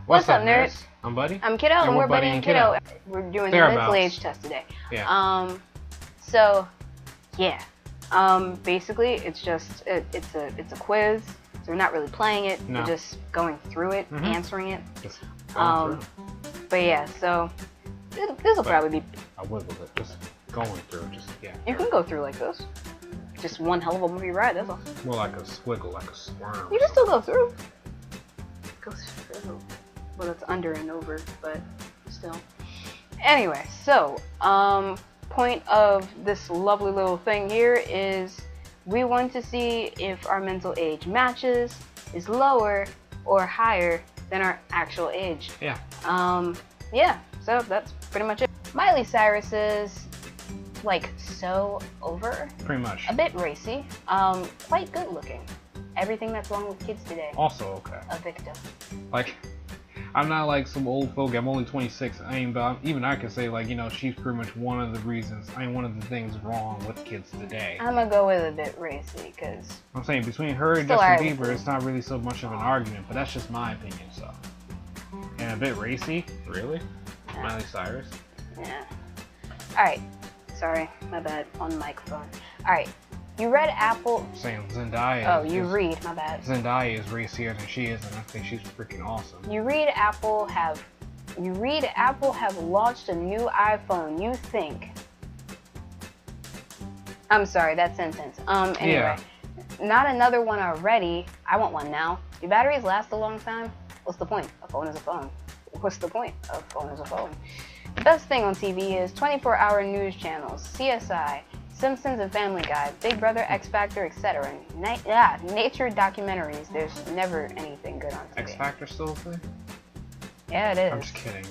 What's up, nerds? I'm Buddy. I'm Kiddo, and we're Buddy and Kiddo. We're doing the mental age test today. Yeah. So, yeah. Basically, it's just it's a quiz. So we're not really playing it. No. We're just going through it, answering it. Just going through. But yeah, so this will probably be. I would with it. Just going through. Just yeah. You can go through like this. Just one hell of a movie ride. That's all. More like a squiggle, like a squirm. You can still go through. Go through. Well, it's under and over, but still. Anyway, so point of this lovely little thing here is we want to see if our mental age matches, is lower or higher than our actual age. Yeah. Yeah. So that's pretty much it. Miley Cyrus is like so over. Pretty much. A bit racy. Quite good looking. Everything that's wrong with kids today. Also okay. A victim. Like, I'm not like some old folk. I'm only 26. But even I can say, like, you know, she's pretty much one of the reasons. One of the things wrong with kids today. I'm gonna go with a bit racy, because I'm saying between her and Justin Bieber, it's not really so much of an argument, but that's just my opinion. So, and a bit racy, really, yeah. Miley Cyrus. Yeah. All right. Sorry, my bad. On the microphone. All right. You read Apple. I'm saying Zendaya. Oh, you read. My bad. Zendaya is racier than she is, and I think she's freaking awesome. You read Apple have launched a new iPhone. You think? I'm sorry, that sentence. Anyway, yeah. Not another one already. I want one now. Do batteries last a long time? What's the point? A phone is a phone. What's the point? A phone is a phone. The best thing on TV is 24-hour news channels, CSI, Simpsons and Family Guy, Big Brother, X Factor, etc. Nature documentaries. There's never anything good on TV. X Factor still a thing? Yeah, it is. I'm just kidding.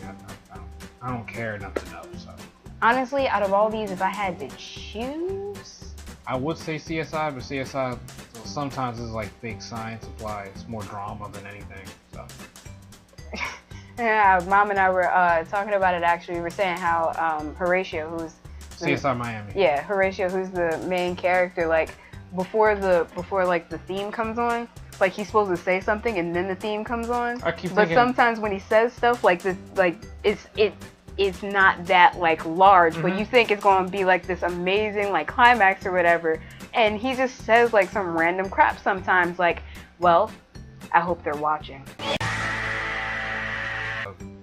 I don't care enough to know. So honestly, out of all these, if I had to choose, I would say CSI, but CSI sometimes is like fake science applied. It's more drama than anything. So. Yeah, Mom and I were talking about it. Actually, we were saying how Horatio, who's CSI Miami. Yeah, Horatio, who's the main character, like before like the theme comes on, like he's supposed to say something and then the theme comes on. I keep but thinking, sometimes when he says stuff like this, like it's not that like large, but you think it's gonna be like this amazing like climax or whatever, and he just says like some random crap sometimes, like, well, I hope they're watching.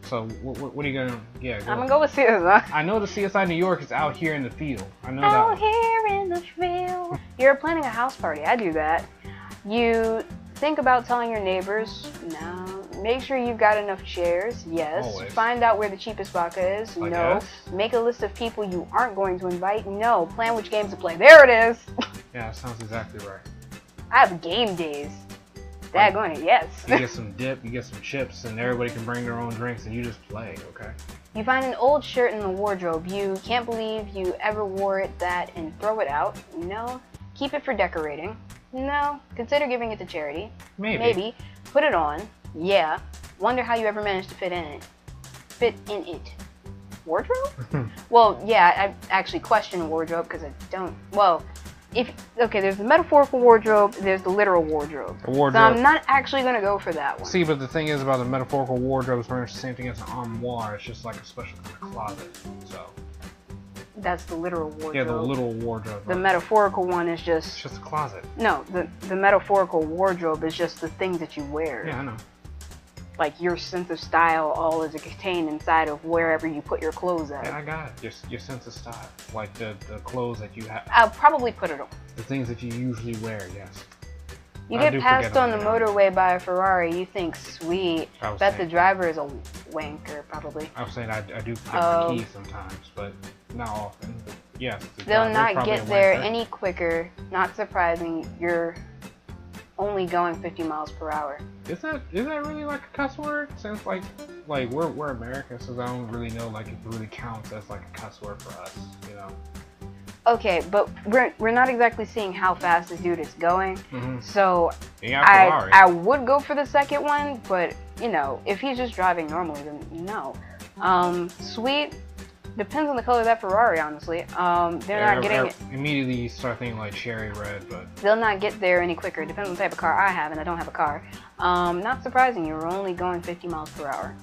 So what are you gonna? Yeah, I'm gonna go with CSI. I know the CSI New York is out here in the field. I know out that. Here in the field. You're planning a house party. I do that. You think about telling your neighbors. No. Make sure you've got enough chairs. Yes. Always. Find out where the cheapest vodka is. I No. guess. Make a list of people you aren't going to invite. No. Plan which games to play. There it is. Yeah, that sounds exactly right. I have game days. Daggone it, yes. You get some dip, you get some chips, and everybody can bring their own drinks, and you just play, okay? You find an old shirt in the wardrobe. You can't believe you ever wore it and throw it out. No. Keep it for decorating. No. Consider giving it to charity. Maybe. Put it on. Yeah. Wonder how you ever managed to fit in it. Wardrobe? Well, yeah, I actually question wardrobe because I don't. Well, there's the metaphorical wardrobe, there's the literal wardrobe. So I'm not actually going to go for that one. See, but the thing is about the metaphorical wardrobe is pretty much the same thing as an armoire. It's just like a special kind of closet. So. That's the literal wardrobe. Yeah, the literal wardrobe. The metaphorical one is just... It's just a closet. No, the metaphorical wardrobe is just the things that you wear. Yeah, I know. Like your sense of style all is contained inside of wherever you put your clothes at. Yeah, I got it. Your sense of style. Like the clothes that you have. I'll probably put it on. The things that you usually wear, yes. You get passed on the motorway by a Ferrari, you think, sweet. Bet the driver is a wanker, probably. I was saying I do forget my keys sometimes, but not often. But yes. They'll not get there any quicker. Not surprising. You're only going 50 miles per hour. Is that really like a cuss word? Since like we're Americans, so I don't really know like if it really counts as like a cuss word for us, you know. Okay, but we're not exactly seeing how fast this dude is going. So yeah, I would go for the second one, but you know, if he's just driving normally, then no. Sweet. Depends on the color of that Ferrari, honestly. They're not getting... Immediately you start thinking like cherry red, but... They'll not get there any quicker. It depends on the type of car I have, and I don't have a car. Not surprising, you're only going 50 miles per hour.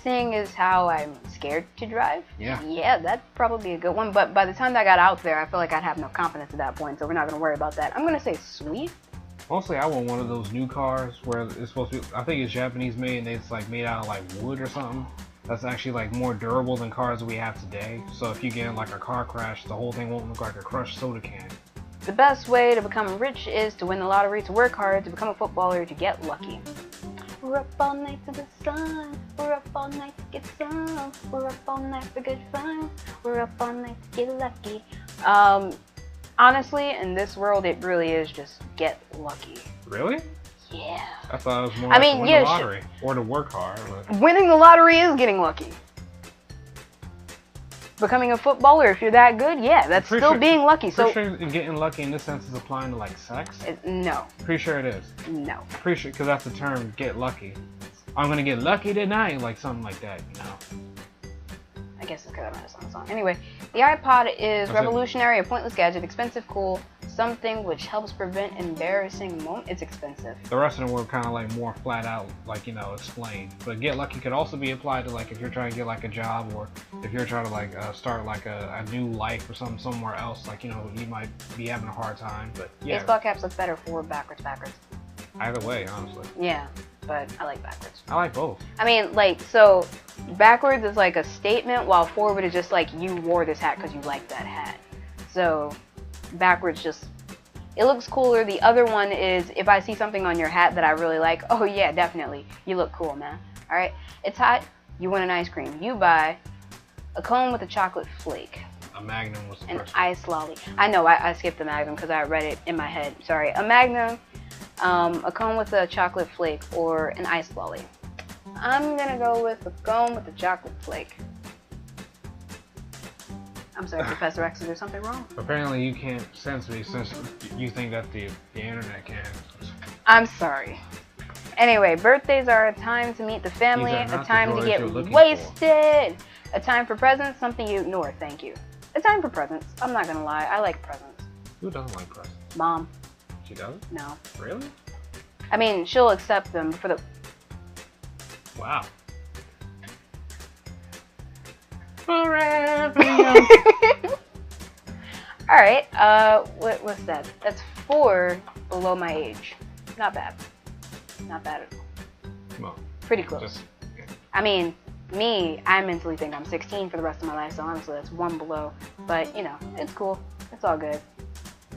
Seeing as how I'm scared to drive, yeah, that'd probably be a good one. But by the time I got out there, I feel like I'd have no confidence at that point, so we're not going to worry about that. I'm going to say sweet. Mostly, I want one of those new cars where it's supposed to be, I think it's Japanese made, and it's like made out of like wood or something. That's actually like more durable than cars that we have today. So if you get in like a car crash, the whole thing won't look like a crushed soda can. The best way to become rich is to win the lottery, to work hard, to become a footballer, to get lucky. We're up all night to the sun. We're up all night to get some. We're up all night for good fun. We're up all night to get lucky. Honestly, in this world, it really is just get lucky. Really? Yeah. I thought it was more to win the lottery or to work hard. But... Winning the lottery is getting lucky. Becoming a footballer, if you're that good, yeah, that's still being lucky. So pretty sure getting lucky in this sense is applying to like sex? No. Pretty sure it is. No. Pretty sure, because that's the term, get lucky. I'm gonna get lucky tonight, like something like that, you know. I guess it's because I'm not a song. Anyway, the iPod is revolutionary, a pointless gadget, expensive, cool, something which helps prevent embarrassing moments. It's expensive. The rest of them were kind of like more flat out, like, you know, explained. But get lucky could also be applied to like if you're trying to get like a job, or if you're trying to like start like a new life or something somewhere else. Like, you know, you might be having a hard time, but yeah. Baseball caps look better forward, backwards. Either way, honestly. Yeah, but I like backwards. I like both. I mean, like, so backwards is like a statement, while forward is just like you wore this hat because you like that hat. So backwards just, it looks cooler. The other one is if I see something on your hat that I really like, oh yeah, definitely, you look cool, man. All right, it's hot, you want an ice cream. You buy a cone with a chocolate flake. A Magnum was the first one. An ice lolly. I know, I skipped the Magnum because I read it in my head. Sorry, a Magnum, a cone with a chocolate flake, or an ice lolly. I'm gonna go with a cone with a chocolate flake. I'm sorry, Professor X, is there something wrong? Apparently you can't sense me since you think that the internet can. I'm sorry. Anyway, birthdays are a time to meet the family, a time to get wasted, a time for presents, something you ignore, thank you. A time for presents. I'm not gonna lie, I like presents. Who doesn't like presents? Mom. She doesn't? No. Really? I mean, she'll accept them for the... Wow. Forever. Alright, what's that? That's 4 below my age. Not bad. Not bad at all. Well, pretty close. I mean, me, I mentally think I'm 16 for the rest of my life, so honestly that's 1 below. But, you know, it's cool. It's all good.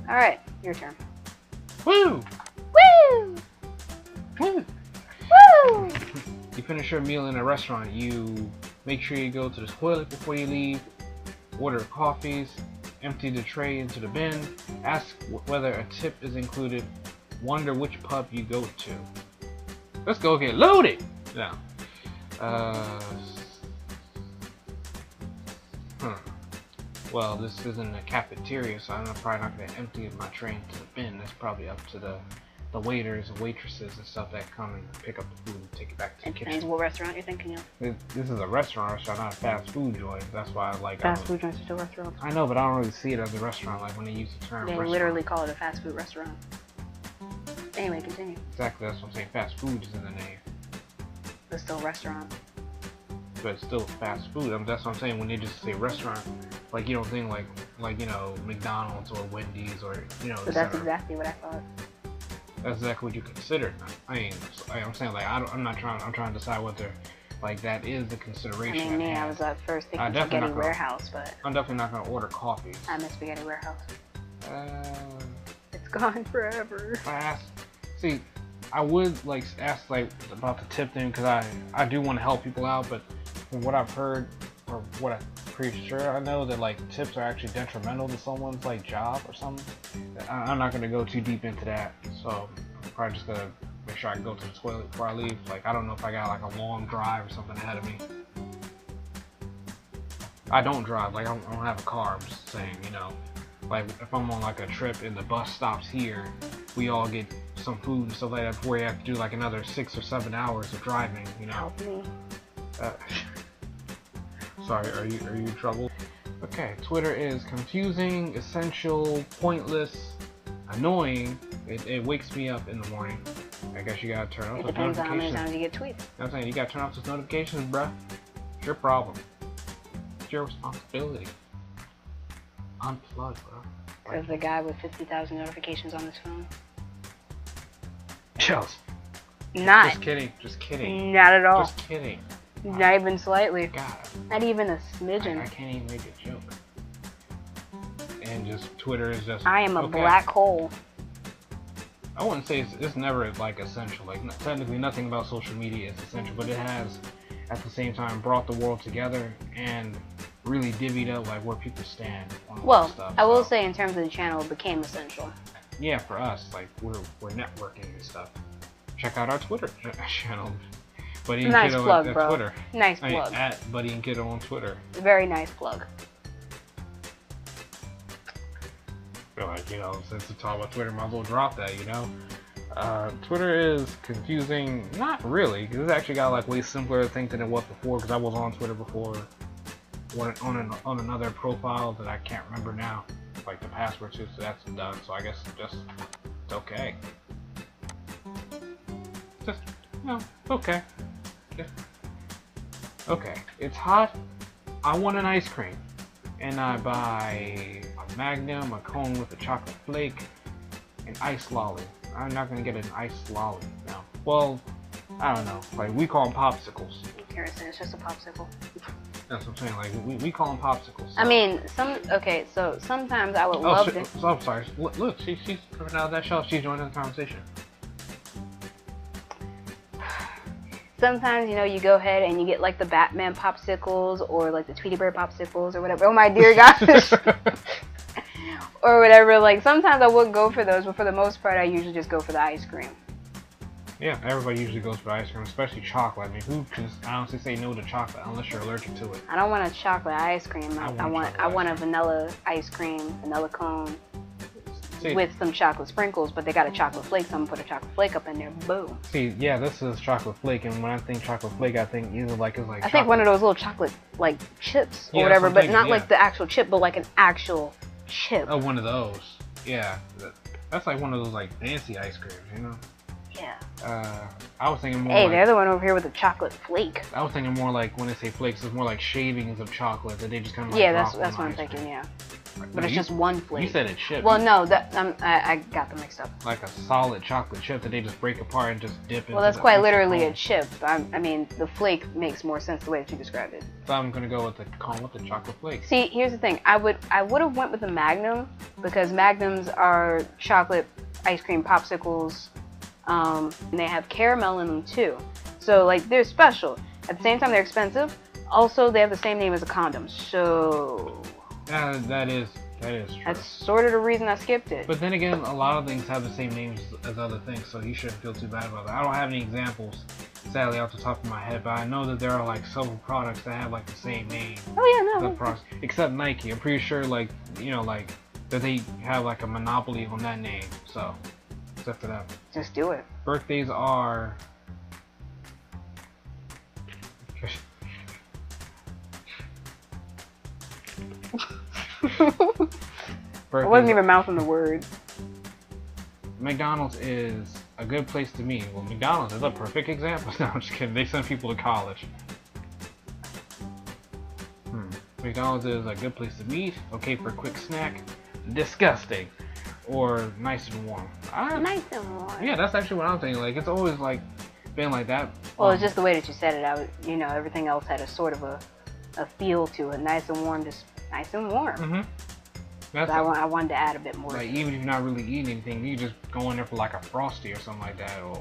Alright, your turn. Woo! Woo! Woo! Woo! You finish your meal in a restaurant, you make sure you go to the toilet before you leave, order coffees, empty the tray into the bin, ask whether a tip is included, wonder which pub you go to. Let's go get loaded! Now, well, this isn't a cafeteria, so I'm probably not going to empty my tray into the bin. That's probably up to the waiters and waitresses and stuff that come and pick up the food and take it back to the kitchen. And what restaurant you're thinking of? This is a restaurant, not a fast food joint. That's why I like fast food joints are still restaurants. I know, but I don't really see it as a restaurant like when they use the term restaurant. They literally call it a fast food restaurant. Anyway, continue. Exactly, that's what I'm saying. Fast food is in the name. But still restaurant. But it's still fast food. That's what I'm saying when they just say restaurant. Like, you don't think like you know, McDonald's or Wendy's or, you know. But that's exactly what I thought. That's exactly what you consider. I'm saying, like, I'm trying to decide whether, like, that is the consideration. I mean, I was at first thinking Spaghetti Warehouse, but I'm definitely not gonna order coffees. I miss Spaghetti Warehouse. It's gone forever. See, I would like ask like about the tip thing because I do want to help people out, but from what I've heard or what I'm pretty sure I know that like tips are actually detrimental to someone's like job or something. I'm not gonna go too deep into that, so I'm probably just gonna make sure I go to the toilet before I leave. Like, I don't know if I got like a long drive or something ahead of me. I don't drive, like I don't have a car. I'm just saying, you know, like if I'm on like a trip and the bus stops here, we all get some food and stuff like that before you have to do like another 6 or 7 hours of driving, you know. Help me. Sorry, are you in trouble? Okay, Twitter is confusing, essential, pointless, annoying. It wakes me up in the morning. I guess you gotta turn off It those depends on how many notifications. times you get tweeted. You know what I'm saying? You gotta turn off those notifications, bruh. It's your problem. It's your responsibility. Unplug, bro. Because the guy with 50,000 notifications on his phone. Chills. Not. Just kidding. Just kidding. Not at all. Just kidding. Not even slightly. God. Not even a smidgen. I can't even make a joke. And just Twitter is just. I am a okay. black hole. I wouldn't say it's never like essential. Like technically, nothing about social media is essential, but it has, at the same time, brought the world together and really divvied up like where people stand on all Well, that stuff. I will say in terms of the channel, it became essential. Yeah, for us, like we're networking and stuff. Check out our Twitter channel, Buddy and Nice Kiddo plug, at bro. Twitter. Nice I mean, plug. at Buddy and Kiddo on Twitter. Very nice plug. Feel like, you know, since we talk about Twitter, might as well drop that, you know. Twitter is confusing, not really, because it's actually got like way simpler to think than it was before. Because I was on Twitter before, on another profile that I can't remember now, like the password to, so that's done. So I guess just it's okay. Just okay. Just, okay. It's hot. I want an ice cream, and I buy a Magnum, a cone with a chocolate flake, an ice lolly. I'm not gonna get an ice lolly now. Well, I don't know. Like we call them popsicles. Harrison, it's just a popsicle. That's what I'm saying. Like we call them popsicles. So. I mean, so sometimes I would love to. So I'm sorry. Look, she's coming out of that shell. She's joining the conversation. Sometimes, you know, you go ahead and you get like the Batman popsicles or like the Tweety Bird popsicles or whatever. Oh my dear gosh. Or whatever. Like sometimes I would go for those, but for the most part, I usually just go for the ice cream. Yeah, everybody usually goes for ice cream, especially chocolate. I mean, who can honestly say no to chocolate unless you're allergic to it? I don't want a chocolate ice cream. I want a vanilla ice cream, vanilla cone. See, with some chocolate sprinkles, but they got a chocolate flake, so I'm gonna put a chocolate flake up in there. Boom. See, yeah, this is chocolate flake, and when I think chocolate flake, I think either like it's like. I think one of those little chocolate like chips or Yeah, whatever, but thinking, not yeah. like the actual chip, but like an actual chip. Oh, one of those. Yeah, that's like one of those like fancy ice creams, you know. Yeah. I was thinking more. Hey, like, they're the one over here with the chocolate flake. I was thinking more like when they say flakes, it's more like shavings of chocolate that they just kind of like. Yeah, drop that's on what I'm ice thinking. cream. Yeah. Like, But no, it's just one flake. You said it chip. Well, no, that I got them mixed up. Like a solid chocolate chip that they just break apart and just dip into. Well, that's the quite ice literally cone. a chip. I mean, the flake makes more sense the way that you described it. So I'm gonna go with the cone with the chocolate flakes. See, here's the thing. I would have went with the Magnum because Magnums are chocolate ice cream popsicles, and they have caramel in them too. So like they're special. At the same time, they're expensive. Also, they have the same name as a condom. So That is true. that's sort of the reason I skipped it. But then again, a lot of things have the same names as other things, so you shouldn't feel too bad about that. I don't have any examples, sadly, off the top of my head, but I know that there are like several products that have like the same name. Oh yeah, The no. products, except Nike. I'm pretty sure, like, you know, like that they have like a monopoly on that name. So, except for that, Just do it. birthdays are. I wasn't even mouthing the word. McDonald's is a good place to meet. Well, McDonald's is a perfect example. No, I'm just kidding. They send people to college. McDonald's is a good place to meet. Okay for a quick snack. Disgusting. Or nice and warm. Nice and warm. Yeah, that's actually what I'm thinking. Like, it's always like been like that. Well, it's just the way that you said it. You know, everything else had a sort of a feel to it. Nice and warm, just nice and warm. Mm-hmm. That's So I wanted to add a bit more. like, even if you're not really eating anything, you just go in there for like a Frosty or something like that, or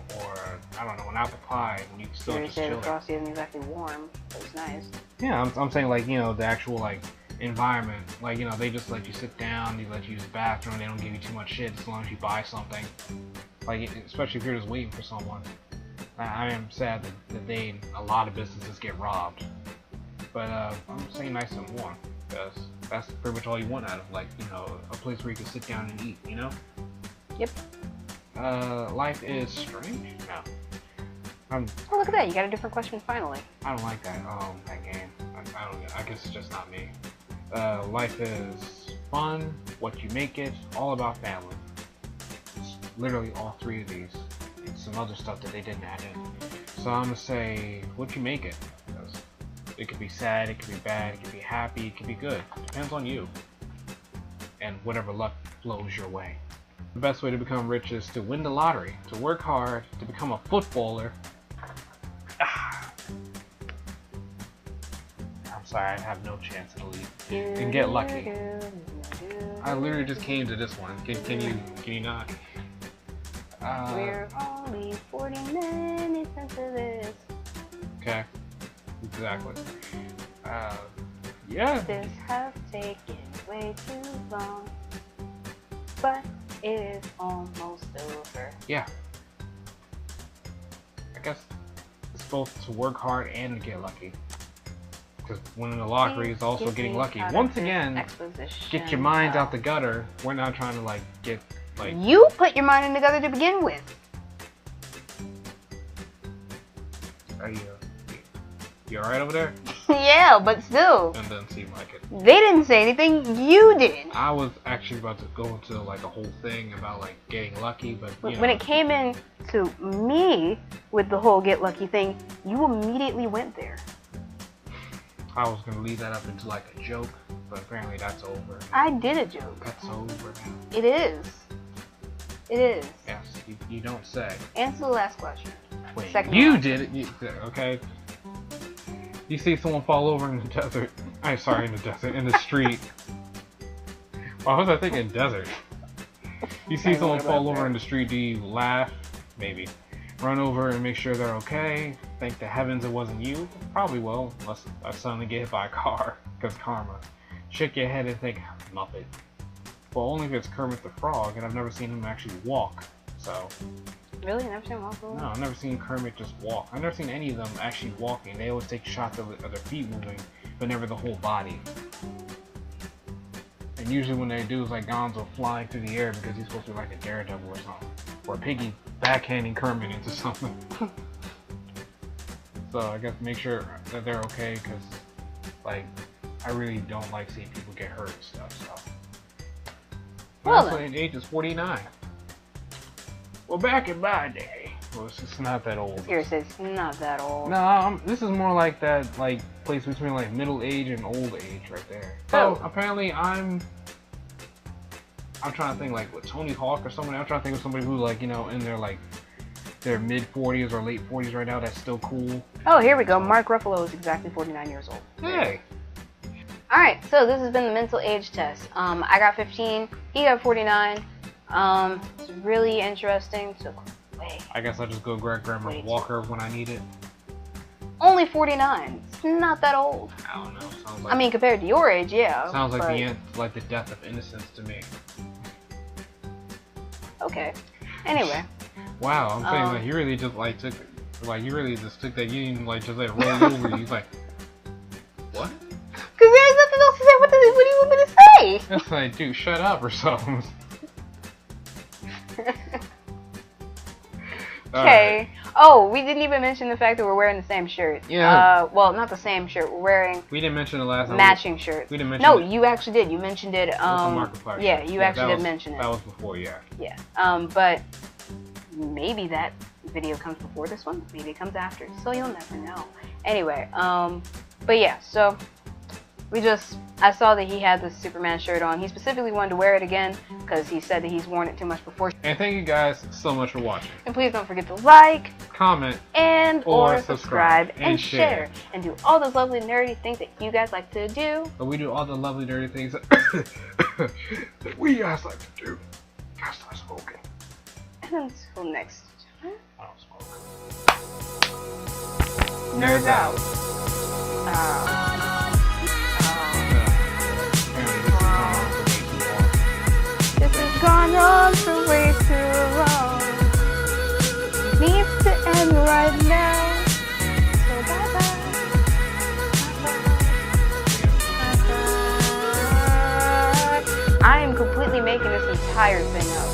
I don't know, an apple pie, and you can still Sure, just say chill the there. Frosty isn't exactly warm, but it's nice. Yeah, I'm saying, like, you know, the actual like environment, like, you know, they just let you sit down, they let you use the bathroom, they don't give you too much shit as long as you buy something. Like, especially if you're just waiting for someone. I am sad that a lot of businesses get robbed. But I'm saying nice and warm, because that's pretty much all you want out of, like, you know, a place where you can sit down and eat, you know? Yep. Life is strange? No. Oh, look at that. You got a different question finally. I don't like that game. I guess it's just not me. Life is fun, what you make it, all about family. It's literally all three of these. And some other stuff that they didn't add in. So I'm gonna say, what you make it. Because it could be sad, it could be bad, it could be happy, it could be good. Depends on you. And whatever luck flows your way. The best way to become rich is to win the lottery, to work hard, to become a footballer. I'm sorry, I have no chance in the league. And get lucky. I literally just came to this one. Can you not? We're only 40 minutes into this. Okay. Exactly. Yeah. This has taken way too long, but it is almost over. Yeah. I guess it's both to work hard and to get lucky. Because winning the lottery is also getting lucky. Once again, get your mind out the gutter. We're not trying to like get like. You put your mind in the gutter to begin with. Are you alright over there? Yeah, but still. It doesn't seem like it. They didn't say anything. You did. I was actually about to go into like a whole thing about like getting lucky, but you know. When it came in to me with the whole get lucky thing, you immediately went there. I was gonna leave that up into like a joke, but apparently that's over. I did a joke. That's over now. It is. It is. Yes, you don't say. Answer the last question. Wait, Second you one. did it. Okay. You see someone fall over in the desert. I'm sorry, in the desert, in the street. Why was I thinking desert? You see someone fall over in the street, do you laugh? Maybe. Run over and make sure they're okay? Thank the heavens it wasn't you? Probably will, unless I suddenly get hit by a car. Because karma. Shake your head and think, Muppet. Well, only if it's Kermit the Frog, and I've never seen him actually walk. So. Really? Never seen walk over? No, I've never seen Kermit just walk. I've never seen any of them actually walking. They always take shots of their feet moving, but never the whole body. And usually when they do, it's like Gonzo flying through the air because he's supposed to be like a daredevil or something. Or Piggy backhanding Kermit into something. So I guess make sure that they're okay, because like I really don't like seeing people get hurt and stuff. So. Well, Last age is 49. Well, back in my day, well, it's not that old. Seriously, it's not that old. No, this is more like that, like place between like middle age and old age, right there. So apparently, I'm trying to think like with Tony Hawk or somebody. I'm trying to think of somebody who like in their mid 40s or late 40s right now. That's still cool. Oh, here we go. Mark Ruffalo is exactly 49 years old. Hey. All right, so this has been the mental age test. I got 15. He got 49. It's really interesting. So, wait. I guess I'll just go grab Grandma's walker when I need it. Only 49. It's not that old. I don't know. Sounds like, I mean, compared to your age, yeah. Sounds like the end, like the death of innocence to me. Okay. Anyway. Wow, I'm saying that you really just like took, like you really just took that. You didn't like just let it roll over you. Like, what? Because there's nothing else to say. What do you want me to say? It's like, dude, shut up or something. Okay. Right. Oh, we didn't even mention the fact that we're wearing the same shirt. Yeah. Well, not the same shirt. We're wearing. We didn't mention the last time. Matching shirts. We didn't mention. No, you actually did. You mentioned it. Yeah, you actually did mention it. That was before, yeah. Yeah. But maybe that video comes before this one. Maybe it comes after. So you'll never know. Anyway. But yeah. So. I saw that he had the Superman shirt on. He specifically wanted to wear it again because he said that he's worn it too much before. And thank you guys so much for watching. And please don't forget to like, comment, and or subscribe and share. And do all those lovely nerdy things that you guys like to do. But we do all the lovely dirty things that we guys like to do. Gotta start smoking. And until next time. I don't smoke. Nerds out. Gone on for way too long. Needs to end right now. So bye bye. I am completely making this entire thing up.